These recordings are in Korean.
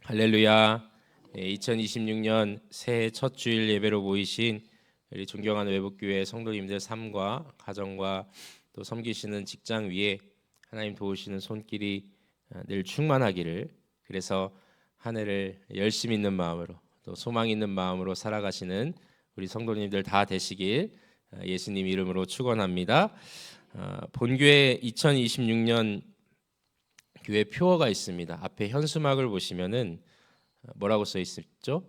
할렐루야. 2026년 새해 첫 주일 예배로 모이신 우리 존경하는 외북교회 성도님들 삶과 가정과 또 섬기시는 직장 위에 하나님 도우시는 손길이 늘 충만하기를, 그래서 한 해를 열심 있는 마음으로 또 소망 있는 마음으로 살아가시는 우리 성도님들 다 되시길 예수님 이름으로 축원합니다. 본교회 2026년 교회 표어가 있습니다. 앞에 현수막을 보시면은 뭐라고 써 있었죠?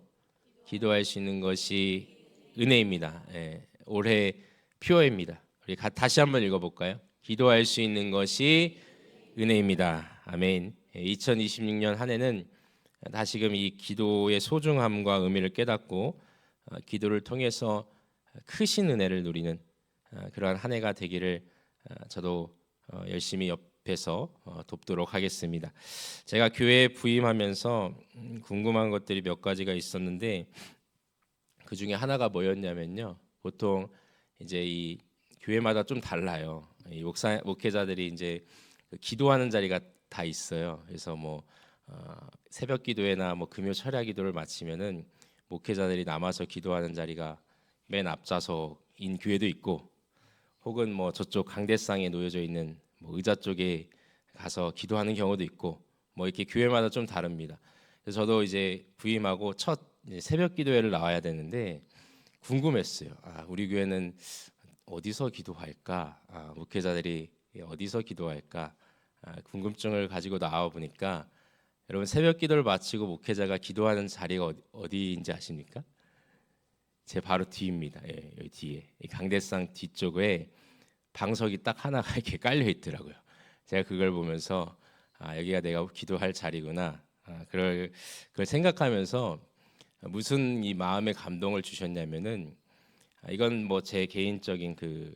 기도할 수 있는 것이 은혜입니다. 올해 표어입니다. 우리 다시 한번 읽어볼까요? 기도할 수 있는 것이 은혜입니다. 아멘. 2026년 한 해는 다시금 이 기도의 소중함과 의미를 깨닫고 기도를 통해서 크신 은혜를 누리는 그러한 한 해가 되기를 저도 열심히 옆에서 돕도록 하겠습니다. 제가 교회에 부임하면서 궁금한 것들이 몇 가지가 있었는데 그 중에 하나가 뭐였냐면요. 보통 이제 이 교회마다 좀 달라요. 이 목회자들이 이제 기도하는 자리가 다 있어요. 그래서 뭐 새벽 기도회나 뭐 금요 철야 기도를 마치면은 목회자들이 남아서 기도하는 자리가 맨 앞좌석인 교회도 있고, 혹은 뭐 저쪽 강대상에 놓여져 있는 뭐 의자 쪽에 가서 기도하는 경우도 있고, 뭐 이렇게 교회마다 좀 다릅니다. 그래서 저도 이제 부임하고 첫 새벽 기도회를 나와야 되는데 궁금했어요. 우리 교회는 어디서 기도할까? 목회자들이 어디서 기도할까? 궁금증을 가지고 나와 보니까, 여러분 새벽 기도를 마치고 목회자가 기도하는 자리가 어디인지 아십니까? 제 바로 뒤입니다. 여기 뒤에 이 강대상 뒤쪽에 방석이 딱 하나가 이렇게 깔려 있더라고요. 제가 그걸 보면서 여기가 내가 기도할 자리구나. 그걸 생각하면서 무슨 이 마음의 감동을 주셨냐면은, 이건 뭐 제 개인적인 그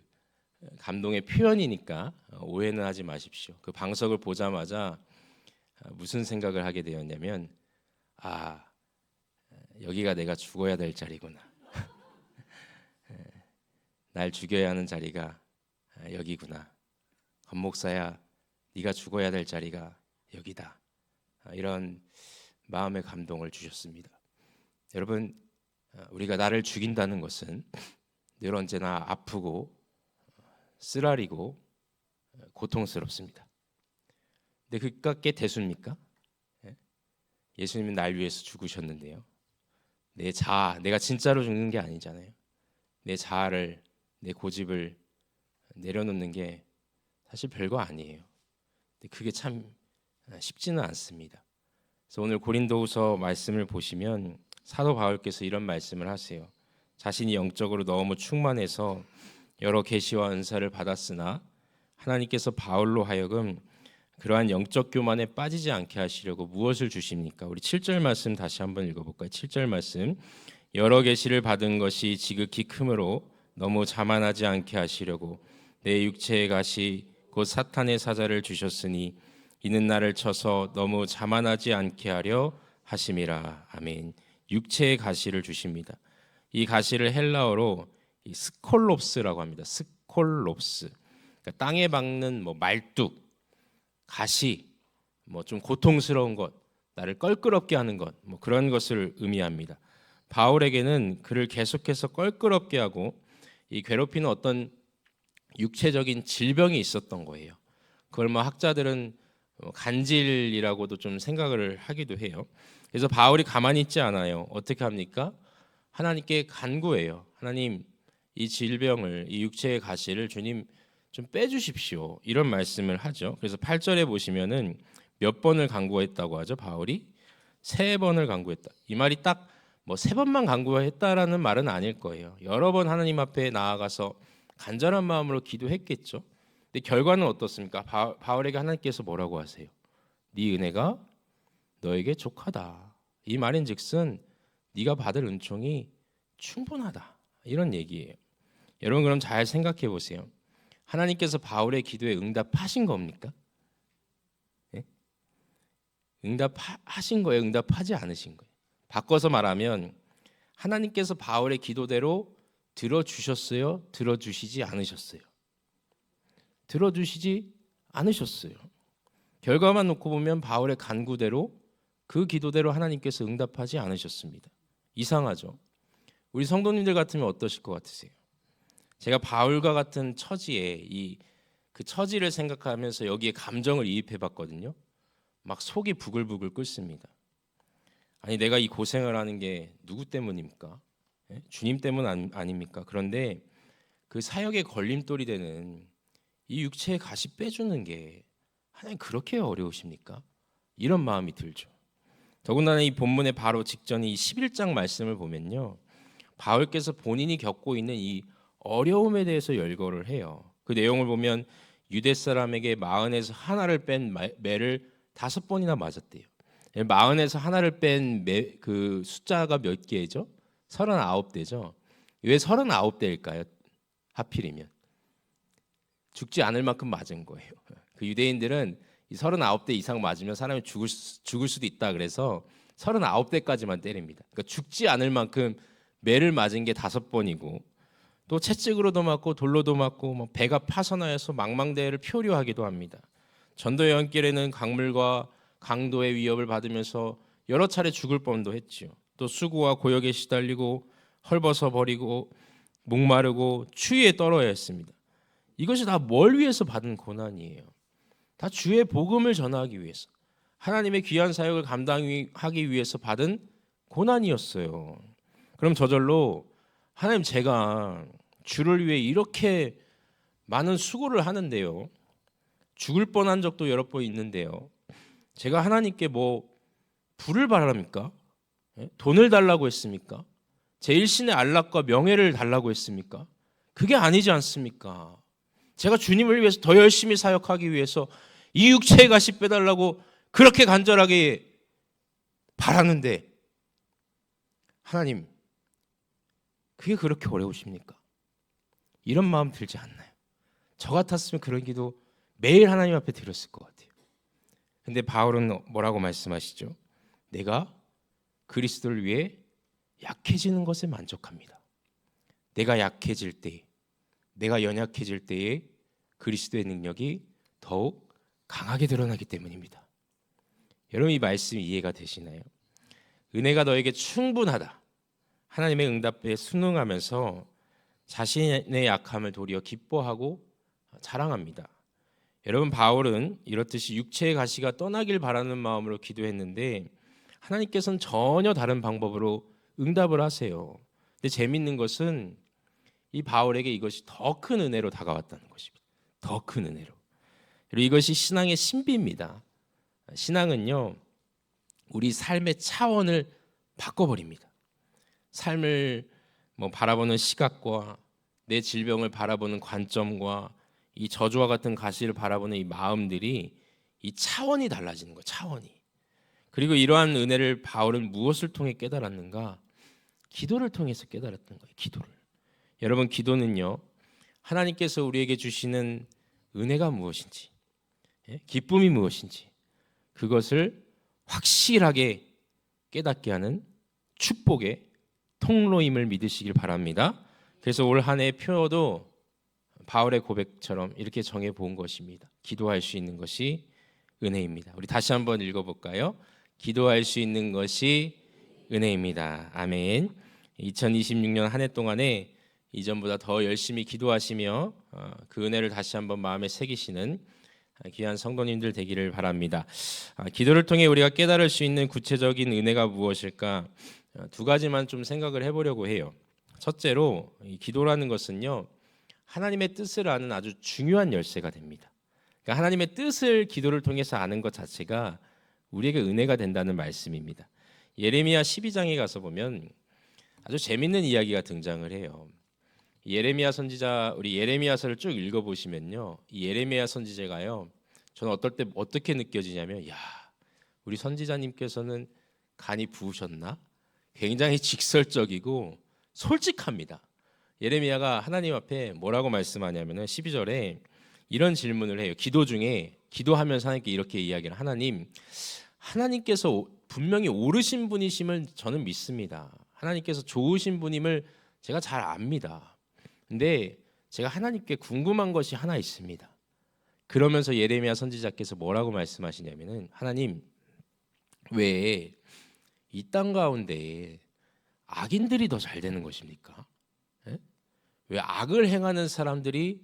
감동의 표현이니까 오해는 하지 마십시오. 그 방석을 보자마자 무슨 생각을 하게 되었냐면, 여기가 내가 죽어야 될 자리구나. 날 죽여야 하는 자리가 여기구나. 권 목사야, 네가 죽어야 될 자리가 여기다. 이런 마음의 감동을 주셨습니다. 여러분, 우리가 나를 죽인다는 것은 늘 언제나 아프고 쓰라리고 고통스럽습니다. 근데 그깟게 대수입니까? 예수님은 날 위해서 죽으셨는데요. 내가 진짜로 죽는 게 아니잖아요. 내 자아를, 내 고집을 내려놓는 게 사실 별거 아니에요. 근데 그게 참 쉽지는 않습니다. 그래서 오늘 고린도후서 말씀을 보시면 사도 바울께서 이런 말씀을 하세요. 자신이 영적으로 너무 충만해서 여러 계시와 은사를 받았으나 하나님께서 바울로 하여금 그러한 영적 교만에 빠지지 않게 하시려고 무엇을 주십니까? 우리 7절 말씀 다시 한번 읽어볼까요? 7절 말씀. 여러 계시를 받은 것이 지극히 크므로 너무 자만하지 않게 하시려고 내 육체의 가시 곧 사탄의 사자를 주셨으니 이는 나를 쳐서 너무 자만하지 않게 하려 하심이라. 아멘. 육체의 가시를 주십니다. 이 가시를 헬라어로 이 스콜롭스라고 합니다. 스콜롭스. 그러니까 땅에 박는 뭐 말뚝, 가시, 뭐 좀 고통스러운 것, 나를 껄끄럽게 하는 것, 뭐 그런 것을 의미합니다. 바울에게는 그를 계속해서 껄끄럽게 하고 이 괴롭히는 어떤 육체적인 질병이 있었던 거예요. 그걸 뭐 학자들은 간질이라고도 좀 생각을 하기도 해요. 그래서 바울이 가만히 있지 않아요. 어떻게 합니까? 하나님께 간구해요. 하나님, 이 질병을, 이 육체의 가시를 주님 좀 빼주십시오. 이런 말씀을 하죠. 그래서 8절에 보시면은 몇 번을 간구했다고 하죠. 바울이 3번을 간구했다. 이 말이 딱 뭐 3번만 간구했다라는 말은 아닐 거예요. 여러 번 하나님 앞에 나아가서 간절한 마음으로 기도했겠죠. 근데 결과는 어떻습니까? 바울에게 하나님께서 뭐라고 하세요? 네 은혜가 너에게 족하다. 이 말인즉슨 네가 받을 은총이 충분하다. 이런 얘기예요. 여러분 그럼 잘 생각해 보세요. 하나님께서 바울의 기도에 응답하신 겁니까? 예? 응답하신 거예요? 응답하지 않으신 거예요? 바꿔서 말하면 하나님께서 바울의 기도대로 들어주셨어요? 들어주시지 않으셨어요? 들어주시지 않으셨어요. 결과만 놓고 보면 바울의 간구대로 그 기도대로 하나님께서 응답하지 않으셨습니다. 이상하죠? 우리 성도님들 같으면 어떠실 것 같으세요? 제가 바울과 같은 처지에 그 처지를 생각하면서 여기에 감정을 이입해 봤거든요. 막 속이 부글부글 끓습니다. 아니 내가 이 고생을 하는 게 누구 때문입니까? 주님 때문 아닙니까? 그런데 그 사역의 걸림돌이 되는 이 육체의 가시 빼주는 게 하나님 그렇게 어려우십니까? 이런 마음이 들죠. 더군다나 이 본문의 바로 직전 이 11장 말씀을 보면요, 바울께서 본인이 겪고 있는 이 어려움에 대해서 열거를 해요. 그 내용을 보면 유대 사람에게 40에서 하나를 뺀 매를 5번이나 맞았대요. 40에서 하나를 뺀 그 숫자가 몇 개죠? 39대죠. 왜 39대일까요? 하필이면 죽지 않을 만큼 맞은 거예요. 그 유대인들은 이 39대 이상 맞으면 사람이 죽을 수도 있다 그래서 39대까지만 때립니다. 그러니까 죽지 않을 만큼 매를 맞은 게 5번이고 또 채찍으로도 맞고 돌로도 맞고 뭐 배가 파선하여서 망망대해를 표류하기도 합니다. 전도 여행길에는 강물과 강도의 위협을 받으면서 여러 차례 죽을 뻔도 했지요. 또 수고와 고역에 시달리고 헐벗어 버리고 목마르고 추위에 떨어야 했습니다. 이것이 다 뭘 위해서 받은 고난이에요? 다 주의 복음을 전하기 위해서, 하나님의 귀한 사역을 감당하기 위해서 받은 고난이었어요. 그럼 저절로 하나님 제가 주를 위해 이렇게 많은 수고를 하는데요, 죽을 뻔한 적도 여러 번 있는데요, 제가 하나님께 뭐 부를 바랍니까? 돈을 달라고 했습니까? 제 일신의 안락과 명예를 달라고 했습니까? 그게 아니지 않습니까? 제가 주님을 위해서 더 열심히 사역하기 위해서 이 육체의 가시 빼달라고 그렇게 간절하게 바라는데 하나님 그게 그렇게 어려우십니까? 이런 마음 들지 않나요? 저 같았으면 그런 기도 매일 하나님 앞에 드렸을 것 같아요. 근데 바울은 뭐라고 말씀하시죠? 내가 그리스도를 위해 약해지는 것에 만족합니다. 내가 약해질 때, 내가 연약해질 때에 그리스도의 능력이 더욱 강하게 드러나기 때문입니다. 여러분 이 말씀이 이해가 되시나요? 은혜가 너에게 충분하다. 하나님의 응답에 순응하면서 자신의 약함을 도리어 기뻐하고 자랑합니다. 여러분 바울은 이렇듯이 육체의 가시가 떠나길 바라는 마음으로 기도했는데 하나님께서는 전혀 다른 방법으로 응답을 하세요. 근데 재밌는 것은 이 바울에게 이것이 더 큰 은혜로 다가왔다는 것입니다. 더 큰 은혜로. 그리고 이것이 신앙의 신비입니다. 신앙은요, 우리 삶의 차원을 바꿔버립니다. 삶을 바라보는 시각과 내 질병을 바라보는 관점과 이 저주와 같은 가시를 바라보는 이 마음들이 이 차원이 달라지는 거예요. 차원이. 그리고 이러한 은혜를 바울은 무엇을 통해 깨달았는가? 기도를 통해서 깨달았던 거예요. 기도를. 여러분 기도는요, 하나님께서 우리에게 주시는 은혜가 무엇인지, 기쁨이 무엇인지 그것을 확실하게 깨닫게 하는 축복의 통로임을 믿으시길 바랍니다. 그래서 올 한 해의 표어도 바울의 고백처럼 이렇게 정해 본 것입니다. 기도할 수 있는 것이 은혜입니다. 우리 다시 한번 읽어볼까요? 기도할 수 있는 것이 은혜입니다. 아멘. 2026년 한 해 동안에 이전보다 더 열심히 기도하시며 그 은혜를 다시 한번 마음에 새기시는 귀한 성도님들 되기를 바랍니다. 기도를 통해 우리가 깨달을 수 있는 구체적인 은혜가 무엇일까? 두 가지만 좀 생각을 해보려고 해요. 첫째로 이 기도라는 것은요, 하나님의 뜻을 아는 아주 중요한 열쇠가 됩니다. 그러니까 하나님의 뜻을 기도를 통해서 아는 것 자체가 우리에게 은혜가 된다는 말씀입니다. 예레미야 12장에 가서 보면 아주 재밌는 이야기가 등장을 해요. 예레미야 선지자, 우리 예레미야서를 쭉 읽어보시면요, 이 예레미야 선지자가요, 저는 어떨 때 어떻게 느껴지냐면, 야, 우리 선지자님께서는 간이 부으셨나? 굉장히 직설적이고 솔직합니다. 예레미야가 하나님 앞에 뭐라고 말씀하냐면은 12절에 이런 질문을 해요. 기도 중에 기도하면서 하나님께 이렇게 이야기를, 하나님께서 분명히 옳으신 분이심을 저는 믿습니다. 하나님께서 좋으신 분임을 제가 잘 압니다. 근데 제가 하나님께 궁금한 것이 하나 있습니다. 그러면서 예레미야 선지자께서 뭐라고 말씀하시냐면은, 하나님, 왜 이 땅 가운데 악인들이 더 잘 되는 것입니까? 예? 왜 악을 행하는 사람들이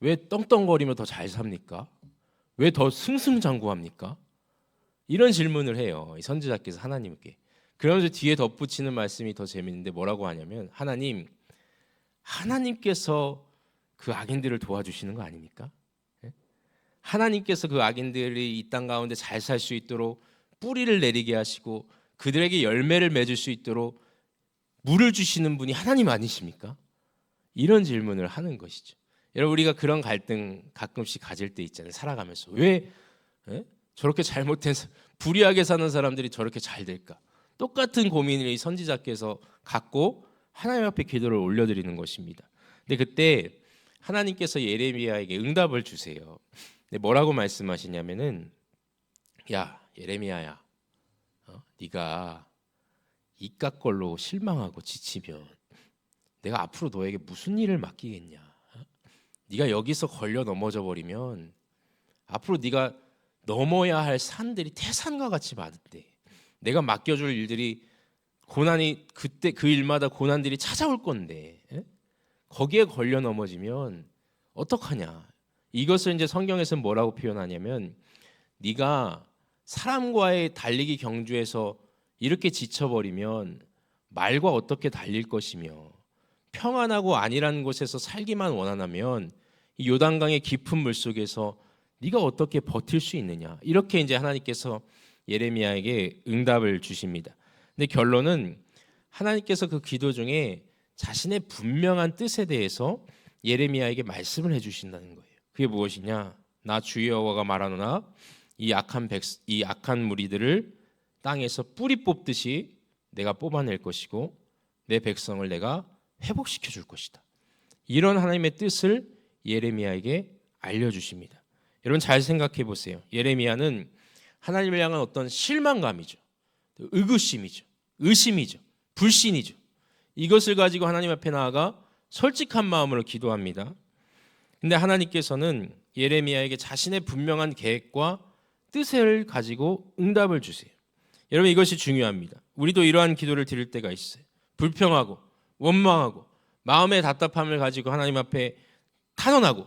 왜 떵떵거리며 더 잘 삽니까? 왜 더 승승장구합니까? 이런 질문을 해요. 이 선지자께서 하나님께. 그러면서 뒤에 덧붙이는 말씀이 더 재밌는데 뭐라고 하냐면 하나님께서 그 악인들을 도와주시는 거 아닙니까? 예? 하나님께서 그 악인들이 이 땅 가운데 잘 살 수 있도록 뿌리를 내리게 하시고 그들에게 열매를 맺을 수 있도록 물을 주시는 분이 하나님 아니십니까? 이런 질문을 하는 것이죠. 여러분 우리가 그런 갈등 가끔씩 가질 때 있잖아요. 살아가면서 왜 저렇게 불의하게 사는 사람들이 저렇게 잘 될까? 똑같은 고민을 이 선지자께서 갖고 하나님 앞에 기도를 올려드리는 것입니다. 근데 그때 하나님께서 예레미야에게 응답을 주세요. 근데 뭐라고 말씀하시냐면은 야 예레미야야, 네가 이깟 걸로 실망하고 지치면 내가 앞으로 너에게 무슨 일을 맡기겠냐? 네가 여기서 걸려 넘어져 버리면 앞으로 네가 넘어야 할 산들이 태산과 같이 많은데 내가 맡겨줄 일들이 고난이 그때 그 일마다 고난들이 찾아올 건데 거기에 걸려 넘어지면 어떡하냐? 이것을 이제 성경에서는 뭐라고 표현하냐면 네가 사람과의 달리기 경주에서 이렇게 지쳐버리면 말과 어떻게 달릴 것이며 평안하고 안일한 곳에서 살기만 원하면 이 요단강의 깊은 물 속에서 네가 어떻게 버틸 수 있느냐? 이렇게 이제 하나님께서 예레미야에게 응답을 주십니다. 근데 결론은 하나님께서 그 기도 중에 자신의 분명한 뜻에 대해서 예레미야에게 말씀을 해주신다는 거예요. 그게 무엇이냐? 나 주 여호와가 말하노나 이 악한 무리들을 땅에서 뿌리 뽑듯이 내가 뽑아낼 것이고 내 백성을 내가 회복시켜 줄 것이다. 이런 하나님의 뜻을 예레미야에게 알려주십니다. 여러분 잘 생각해 보세요. 예레미야는 하나님을 향한 어떤 실망감이죠, 의구심이죠, 의심이죠, 불신이죠. 이것을 가지고 하나님 앞에 나아가 솔직한 마음으로 기도합니다. 근데 하나님께서는 예레미야에게 자신의 분명한 계획과 뜻을 가지고 응답을 주세요. 여러분 이것이 중요합니다. 우리도 이러한 기도를 드릴 때가 있어요. 불평하고 원망하고 마음의 답답함을 가지고 하나님 앞에 탄원하고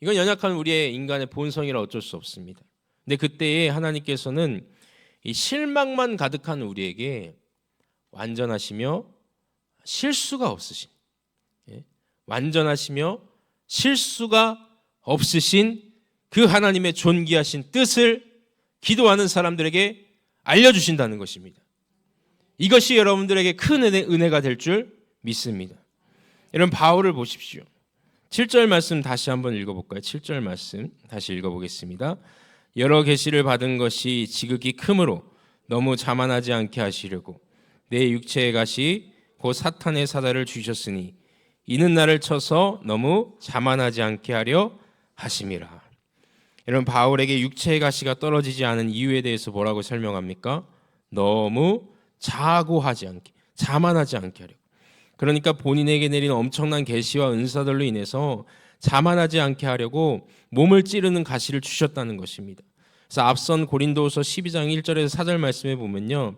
이건 연약한 우리의 인간의 본성이라 어쩔 수 없습니다. 근데 그때에 하나님께서는 이 실망만 가득한 우리에게 완전하시며 실수가 없으신 완전하시며 실수가 없으신 그 하나님의 존귀하신 뜻을 기도하는 사람들에게 알려주신다는 것입니다. 이것이 여러분들에게 큰 은혜가 될 줄 믿습니다. 여러분 바울을 보십시오. 7절 말씀 다시 한번 읽어볼까요? 7절 말씀 다시 읽어보겠습니다. 여러 계시를 받은 것이 지극히 크므로 너무 자만하지 않게 하시려고 내 육체의 가시 곧 사탄의 사다를 주셨으니 이는 나를 쳐서 너무 자만하지 않게 하려 하심이라. 여러분 바울에게 육체의 가시가 떨어지지 않은 이유에 대해서 뭐라고 설명합니까? 너무 자고하지 않게, 자만하지 않게 하려고. 그러니까 본인에게 내린 엄청난 계시와 은사들로 인해서 자만하지 않게 하려고 몸을 찌르는 가시를 주셨다는 것입니다. 그래서 앞선 고린도후서 12장 1절에서 4절 말씀에 보면요,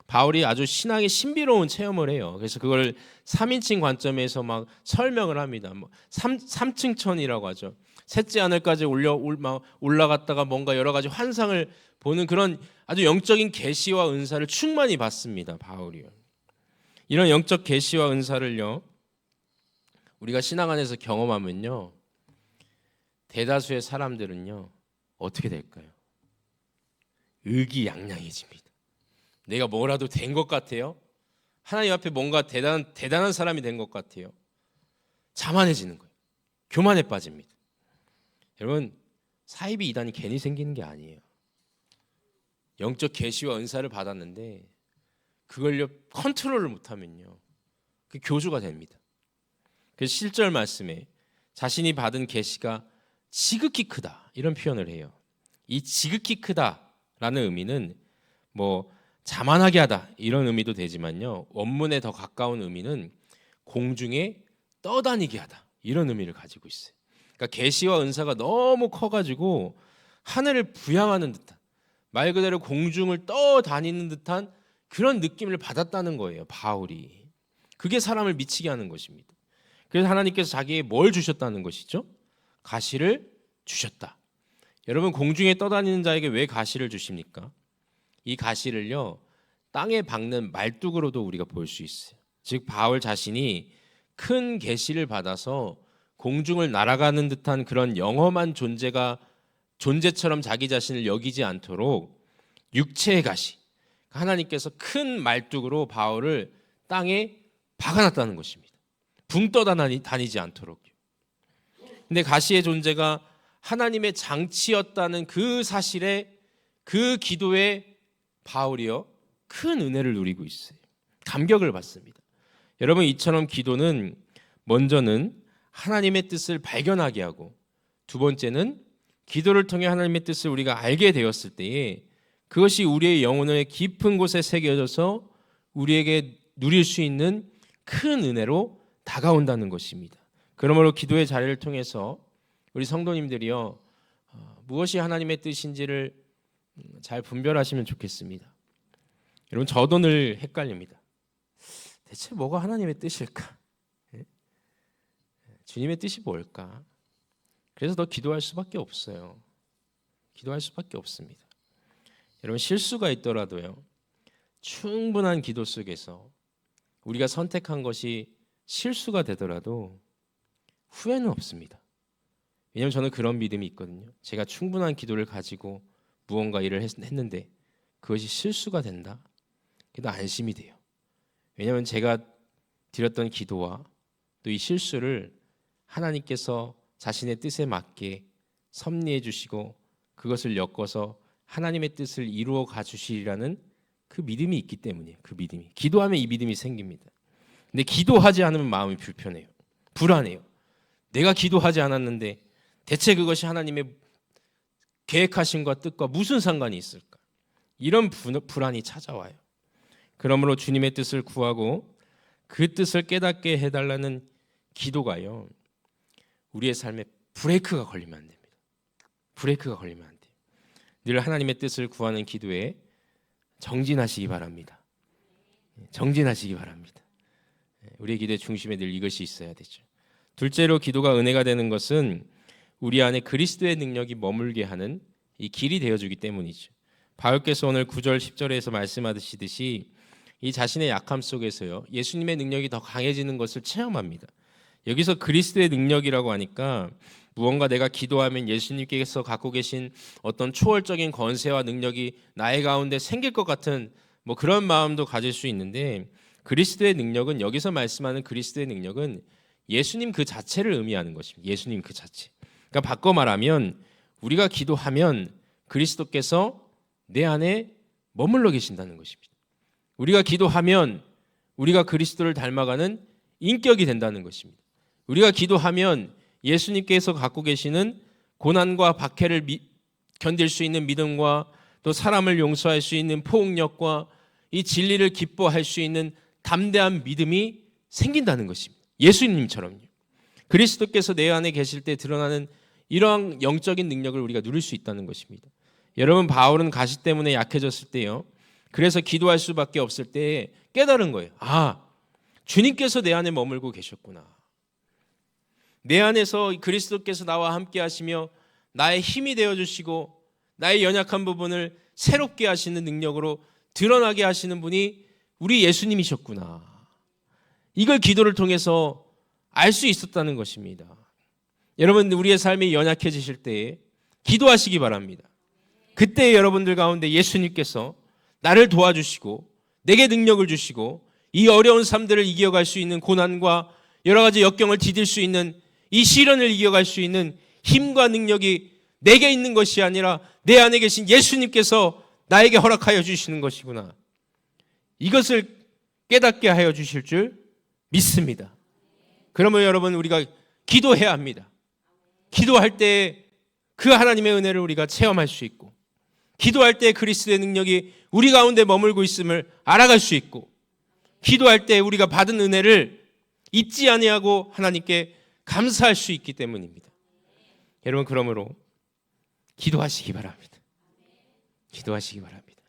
바울이 아주 신앙의 신비로운 체험을 해요. 그래서 그걸 3인칭 관점에서 막 설명을 합니다. 뭐 3층천이라고 하죠. 셋째 하늘까지 올라갔다가 뭔가 여러 가지 환상을 보는 그런 아주 영적인 계시와 은사를 충만히 받습니다. 바울이요. 이런 영적 계시와 은사를요 우리가 신앙 안에서 경험하면요 대다수의 사람들은요 어떻게 될까요? 의기양양해집니다. 내가 뭐라도 된 것 같아요. 하나님 앞에 뭔가 대단한 사람이 된 것 같아요. 자만해지는 거예요. 교만에 빠집니다. 여러분 사이비 이단이 괜히 생기는 게 아니에요. 영적 계시와 은사를 받았는데 그걸요 컨트롤을 못하면요 그 교주가 됩니다. 그래서 실절 말씀에 자신이 받은 계시가 지극히 크다 이런 표현을 해요. 이 지극히 크다라는 의미는 뭐 자만하게 하다 이런 의미도 되지만요 원문에 더 가까운 의미는 공중에 떠다니게 하다 이런 의미를 가지고 있어요. 그러니까 계시와 은사가 너무 커가지고 하늘을 부양하는 듯한 말 그대로 공중을 떠다니는 듯한 그런 느낌을 받았다는 거예요. 바울이. 그게 사람을 미치게 하는 것입니다. 그래서 하나님께서 자기에게 뭘 주셨다는 것이죠? 가시를 주셨다. 여러분, 공중에 떠다니는 자에게 왜 가시를 주십니까? 이 가시를요, 땅에 박는 말뚝으로도 우리가 볼 수 있어요. 즉 바울 자신이 큰 계시를 받아서 공중을 날아가는 듯한 그런 영험한 존재처럼 자기 자신을 여기지 않도록 육체의 가시, 하나님께서 큰 말뚝으로 바울을 땅에 박아놨다는 것입니다. 붕 떠다니지 않도록요. 근데 가시의 존재가 하나님의 장치였다는 그 사실에, 그 기도에 바울이요 큰 은혜를 누리고 있어요. 감격을 받습니다. 여러분, 이처럼 기도는 먼저는 하나님의 뜻을 발견하게 하고, 두 번째는 기도를 통해 하나님의 뜻을 우리가 알게 되었을 때에 그것이 우리의 영혼의 깊은 곳에 새겨져서 우리에게 누릴 수 있는 큰 은혜로 다가온다는 것입니다. 그러므로 기도의 자리를 통해서 우리 성도님들이요 무엇이 하나님의 뜻인지를 잘 분별하시면 좋겠습니다. 여러분, 저도 늘 헷갈립니다. 대체 뭐가 하나님의 뜻일까? 주님의 뜻이 뭘까? 그래서 더 기도할 수밖에 없어요. 기도할 수밖에 없습니다. 여러분, 실수가 있더라도요 충분한 기도 속에서 우리가 선택한 것이 실수가 되더라도 후회는 없습니다. 왜냐하면 저는 그런 믿음이 있거든요. 제가 충분한 기도를 가지고 무언가 일을 했는데 그것이 실수가 된다? 그래도 안심이 돼요. 왜냐하면 제가 드렸던 기도와 또 이 실수를 하나님께서 자신의 뜻에 맞게 섭리해 주시고 그것을 엮어서 하나님의 뜻을 이루어 가주시리라는 그 믿음이 있기 때문이에요. 그 믿음이. 기도하면 이 믿음이 생깁니다. 근데 기도하지 않으면 마음이 불편해요. 불안해요. 내가 기도하지 않았는데 대체 그것이 하나님의 계획하신 것과 뜻과 무슨 상관이 있을까? 이런 불안이 찾아와요. 그러므로 주님의 뜻을 구하고 그 뜻을 깨닫게 해달라는 기도가요 우리의 삶에 브레이크가 걸리면 안 됩니다. 브레이크가 걸리면 안 돼요. 늘 하나님의 뜻을 구하는 기도에 정진하시기 바랍니다. 정진하시기 바랍니다. 우리의 기도의 중심에 늘 이것이 있어야 되죠. 둘째로 기도가 은혜가 되는 것은 우리 안에 그리스도의 능력이 머물게 하는 이 길이 되어주기 때문이죠. 바울께서 오늘 9절 10절에서 말씀하시듯이 이 자신의 약함 속에서요 예수님의 능력이 더 강해지는 것을 체험합니다. 여기서 그리스도의 능력이라고 하니까 무언가 내가 기도하면 예수님께서 갖고 계신 어떤 초월적인 권세와 능력이 나의 가운데 생길 것 같은 뭐 그런 마음도 가질 수 있는데, 그리스도의 능력은, 여기서 말씀하는 그리스도의 능력은 예수님 그 자체를 의미하는 것입니다. 예수님 그 자체. 그러니까 바꿔 말하면 우리가 기도하면 그리스도께서 내 안에 머물러 계신다는 것입니다. 우리가 기도하면 우리가 그리스도를 닮아가는 인격이 된다는 것입니다. 우리가 기도하면 예수님께서 갖고 계시는 고난과 박해를 견딜 수 있는 믿음과 또 사람을 용서할 수 있는 포용력과 이 진리를 기뻐할 수 있는 담대한 믿음이 생긴다는 것입니다. 예수님처럼요. 그리스도께서 내 안에 계실 때 드러나는 이러한 영적인 능력을 우리가 누릴 수 있다는 것입니다. 여러분, 바울은 가시 때문에 약해졌을 때요 그래서 기도할 수밖에 없을 때 깨달은 거예요. 아, 주님께서 내 안에 머물고 계셨구나. 내 안에서 그리스도께서 나와 함께 하시며 나의 힘이 되어주시고 나의 연약한 부분을 새롭게 하시는 능력으로 드러나게 하시는 분이 우리 예수님이셨구나. 이걸 기도를 통해서 알 수 있었다는 것입니다. 여러분, 우리의 삶이 연약해지실 때에 기도하시기 바랍니다. 그때 여러분들 가운데 예수님께서 나를 도와주시고 내게 능력을 주시고 이 어려운 삶들을 이겨갈 수 있는 고난과 여러 가지 역경을 디딜 수 있는 이 시련을 이겨갈 수 있는 힘과 능력이 내게 있는 것이 아니라 내 안에 계신 예수님께서 나에게 허락하여 주시는 것이구나. 이것을 깨닫게 하여 주실 줄 믿습니다. 그러면 여러분, 우리가 기도해야 합니다. 기도할 때 그 하나님의 은혜를 우리가 체험할 수 있고, 기도할 때 그리스도의 능력이 우리 가운데 머물고 있음을 알아갈 수 있고, 기도할 때 우리가 받은 은혜를 잊지 아니하고 하나님께 감사할 수 있기 때문입니다. 여러분, 그러므로 기도하시기 바랍니다. 기도하시기 바랍니다.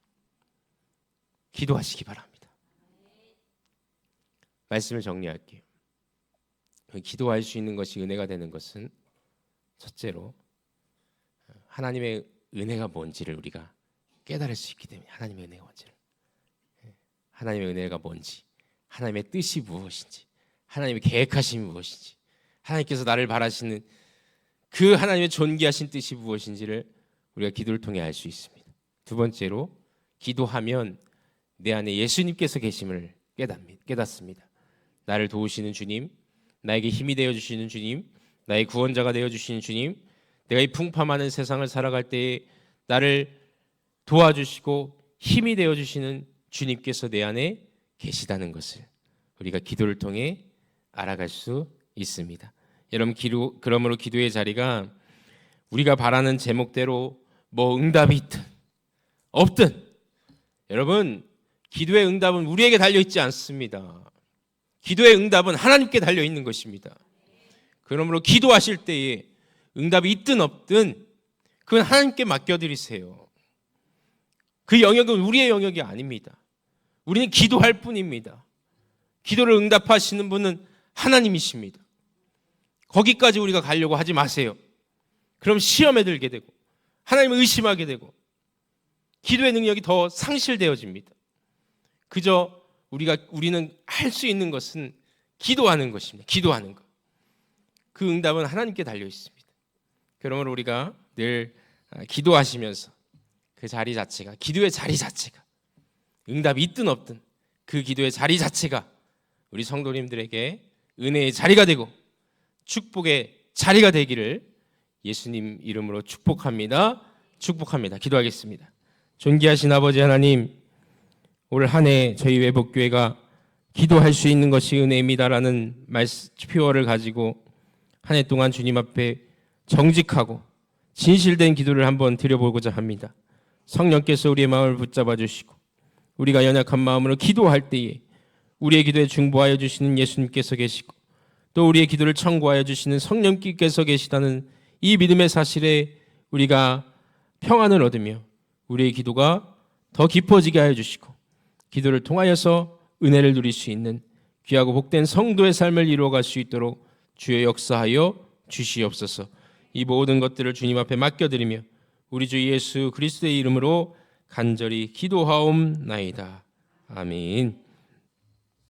기도하시기 바랍니다. 말씀을 정리할게요. 기도할 수 있는 것이 은혜가 되는 것은 첫째로 하나님의 은혜가 뭔지를 우리가 깨달을 수 있기 때문에, 하나님의 은혜가 뭔지를, 하나님의 은혜가 뭔지, 하나님의 뜻이 무엇인지, 하나님의 계획하심이 무엇인지, 하나님께서 나를 바라시는 그 하나님의 존귀하신 뜻이 무엇인지를 우리가 기도를 통해 알 수 있습니다. 두 번째로 기도하면 내 안에 예수님께서 계심을 깨닫습니다. 나를 도우시는 주님, 나에게 힘이 되어주시는 주님, 나의 구원자가 되어주시는 주님, 내가 이 풍파많은 세상을 살아갈 때에 나를 도와주시고 힘이 되어주시는 주님께서 내 안에 계시다는 것을 우리가 기도를 통해 알아갈 수 있습니다. 여러분, 그러므로 기도의 자리가 우리가 바라는 제목대로 뭐 응답이 있든 없든, 여러분, 기도의 응답은 우리에게 달려있지 않습니다. 기도의 응답은 하나님께 달려있는 것입니다. 그러므로 기도하실 때에 응답이 있든 없든 그건 하나님께 맡겨드리세요. 그 영역은 우리의 영역이 아닙니다. 우리는 기도할 뿐입니다. 기도를 응답하시는 분은 하나님이십니다. 거기까지 우리가 가려고 하지 마세요. 그럼 시험에 들게 되고 하나님을 의심하게 되고 기도의 능력이 더 상실되어집니다. 그저 우리는 할 수 있는 것은 기도하는 것입니다. 기도하는 것. 그 응답은 하나님께 달려 있습니다. 그러므로 우리가 늘 기도하시면서 그 자리 자체가, 기도의 자리 자체가, 응답이 있든 없든 그 기도의 자리 자체가 우리 성도님들에게 은혜의 자리가 되고 축복의 자리가 되기를 예수님 이름으로 축복합니다. 축복합니다. 기도하겠습니다. 존귀하신 아버지 하나님, 올 한 해 저희 외복교회가 기도할 수 있는 것이 은혜입니다라는 표어를 가지고 한 해 동안 주님 앞에 정직하고 진실된 기도를 한번 드려보고자 합니다. 성령께서 우리의 마음을 붙잡아 주시고 우리가 연약한 마음으로 기도할 때에 우리의 기도에 중보하여 주시는 예수님께서 계시고 또 우리의 기도를 청구하여 주시는 성령께서 계시다는 이 믿음의 사실에 우리가 평안을 얻으며 우리의 기도가 더 깊어지게 하여 주시고 기도를 통하여서 은혜를 누릴 수 있는 귀하고 복된 성도의 삶을 이루어갈 수 있도록 주여 역사하여 주시옵소서. 이 모든 것들을 주님 앞에 맡겨드리며 우리 주 예수 그리스도의 이름으로 간절히 기도하옵나이다. 아멘.